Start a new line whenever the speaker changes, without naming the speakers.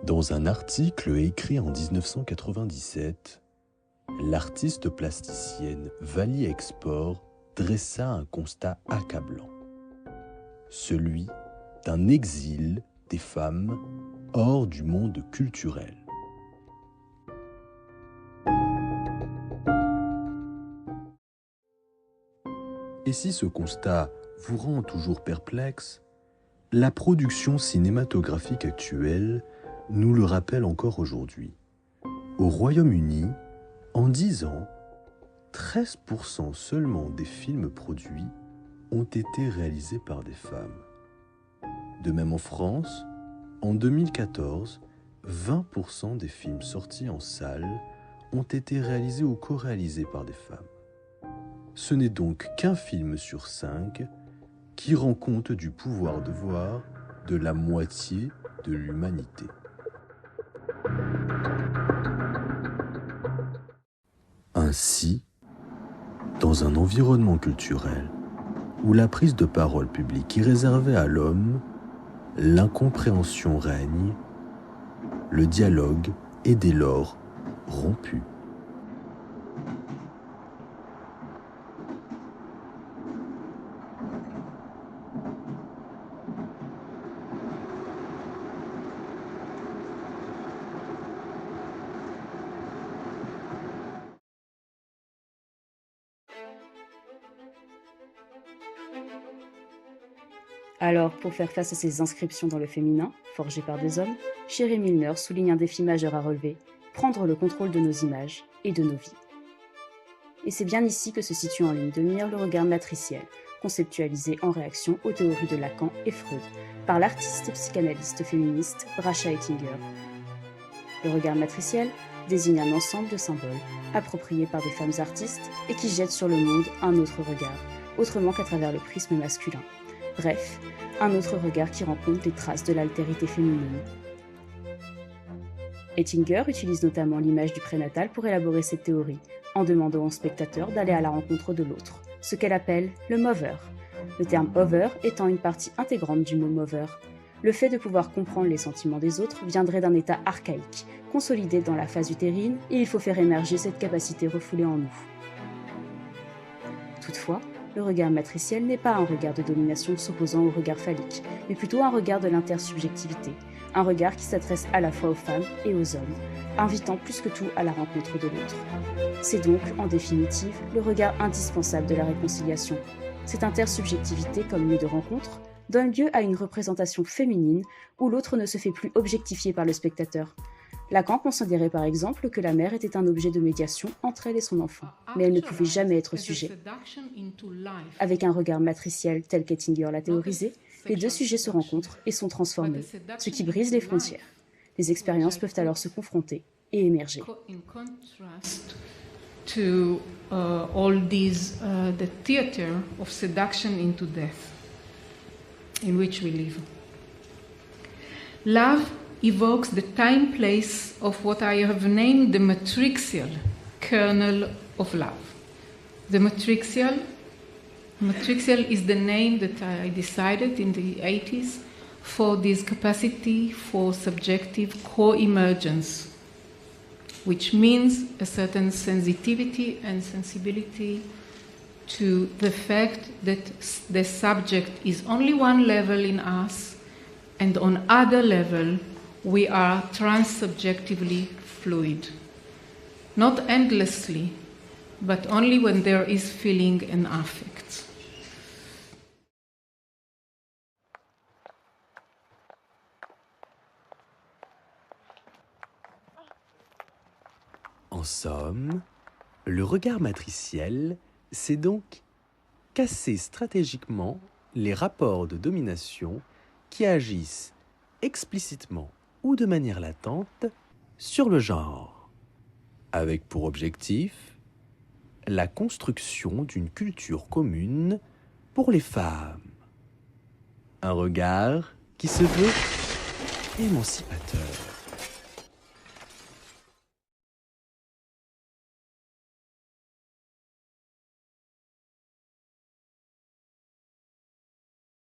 Dans un article écrit en 1997, l'artiste plasticienne Vali Export dressa un constat accablant, celui d'un exil des femmes hors du monde culturel. Et si ce constat vous rend toujours perplexe, la production cinématographique actuelle nous le rappelle encore aujourd'hui. Au Royaume-Uni, en 10 ans, 13% seulement des films produits ont été réalisés par des femmes. De même en France, en 2014, 20% des films sortis en salle ont été réalisés ou co-réalisés par des femmes. Ce n'est donc qu'un film sur 5 qui rend compte du pouvoir de voir de la moitié de l'humanité. Ainsi, dans un environnement culturel où la prise de parole publique est réservée à l'homme, l'incompréhension règne, le dialogue est dès lors rompu.
Alors, pour faire face à ces inscriptions dans le féminin, forgées par des hommes, Sherry Milner souligne un défi majeur à relever, prendre le contrôle de nos images et de nos vies. Et c'est bien ici que se situe en ligne de mire le regard matriciel, conceptualisé en réaction aux théories de Lacan et Freud, par l'artiste psychanalyste féministe Bracha Ettinger. Le regard matriciel désigne un ensemble de symboles, appropriés par des femmes artistes et qui jettent sur le monde un autre regard, autrement qu'à travers le prisme masculin. Bref, un autre regard qui rend compte des traces de l'altérité féminine. Ettinger utilise notamment l'image du prénatal pour élaborer cette théorie, en demandant au spectateur d'aller à la rencontre de l'autre, ce qu'elle appelle le mover. Le terme over étant une partie intégrante du mot mover. Le fait de pouvoir comprendre les sentiments des autres viendrait d'un état archaïque, consolidé dans la phase utérine, et il faut faire émerger cette capacité refoulée en nous. Toutefois, le regard matriciel n'est pas un regard de domination s'opposant au regard phallique, mais plutôt un regard de l'intersubjectivité, un regard qui s'adresse à la fois aux femmes et aux hommes, invitant plus que tout à la rencontre de l'autre. C'est donc, en définitive, le regard indispensable de la réconciliation. Cette intersubjectivité comme lieu de rencontre donne lieu à une représentation féminine où l'autre ne se fait plus objectifier par le spectateur. Lacan considérait par exemple que la mère était un objet de médiation entre elle et son enfant, mais elle ne pouvait jamais être sujet. Avec un regard matriciel tel qu'Ettinger l'a théorisé, les deux sujets se rencontrent et sont transformés, ce qui brise les frontières. Les expériences peuvent alors se confronter et émerger.
To all these, the theater of seduction into death in which we live. Love evokes the time-place of what I have named the matrixial kernel of love. The matrixial is the name that I decided in the 80s for this capacity for subjective co-emergence, which means a certain sensitivity and sensibility to the fact that the subject is only one level in us, and on other level we are transsubjectively fluid. Not endlessly, but only when there is feeling and affect.
En somme, le regard matriciel, c'est donc casser stratégiquement les rapports de domination qui agissent explicitement ou de manière latente sur le genre, avec pour objectif la construction d'une culture commune pour les femmes. Un regard qui se veut émancipateur.